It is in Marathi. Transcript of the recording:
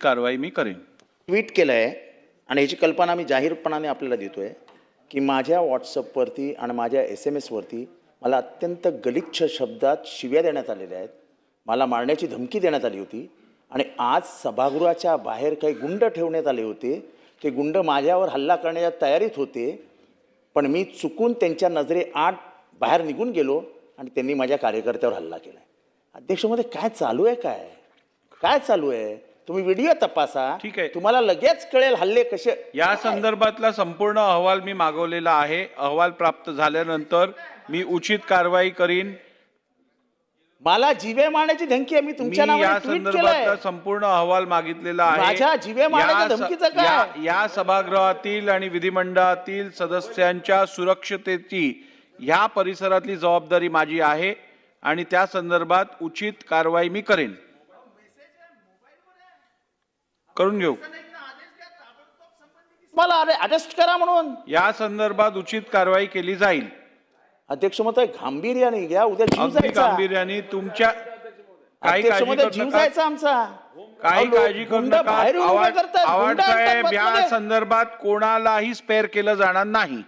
कारवाई मी करेन. ट्विट केलं आहे आणि याची कल्पना मी जाहीरपणाने आपल्याला देतो आहे की माझ्या व्हॉट्सअपवरती आणि माझ्या SMS-वरती मला अत्यंत गलिच्छ शब्दात शिव्या देण्यात आलेल्या आहेत. मला मारण्याची धमकी देण्यात आली होती आणि आज सभागृहाच्या बाहेर काही गुंड ठेवण्यात आले होते. ते गुंड माझ्यावर हल्ला करण्याच्या तयारीत होते, पण मी चुकून त्यांच्या नजरेआड बाहेर निघून गेलो आणि त्यांनी माझ्या कार्यकर्त्यावर हल्ला केला. अध्यक्षमध्ये काय चालू आहे? काय चालू आहे? तुम्ही व्हिडिओ तपासा. ठीक आहे. तुम्हाला लगेच कळेल हल्ले कसे. या संदर्भातला संपूर्ण अहवाल मी मागवलेला आहे. अहवाल प्राप्त झाल्यानंतर मी उचित कारवाई करीन. मला जीवे मारण्याची धमकी आहे. मी तुमच्या मी या नावाने ट्विट संदर्भातला केलंय. संपूर्ण अहवाल मागितलेला आहे. माझ्या जीवे मारण्याच्या धमकीचं काय? या सभागृहातील आणि विधिमंडळातील सदस्यांच्या सुरक्षतेची या परिसरातली जबाबदारी माझी आहे आणि त्या संदर्भात उचित कारवाई मी करेन. करून घेऊ. मला अरेस्ट करा म्हणून या संदर्भात उचित कारवाई केली जाईल. अध्यक्ष महोदय गांभीर्याने घ्या. उद्या जीव अगदी जायचा. गांभीर्याने तुमच्या काही अध्यक्ष काळजी महोदय करू जीव नका. जायचा आमचा. काही अहो, काळजी करू गुंड नका. बाहेरून उभे करतात. आवाज गुंड असतात साहेब, या बसमध्ये. संदर्भात कोणालाही स्पेअर केलं जाणार नाही.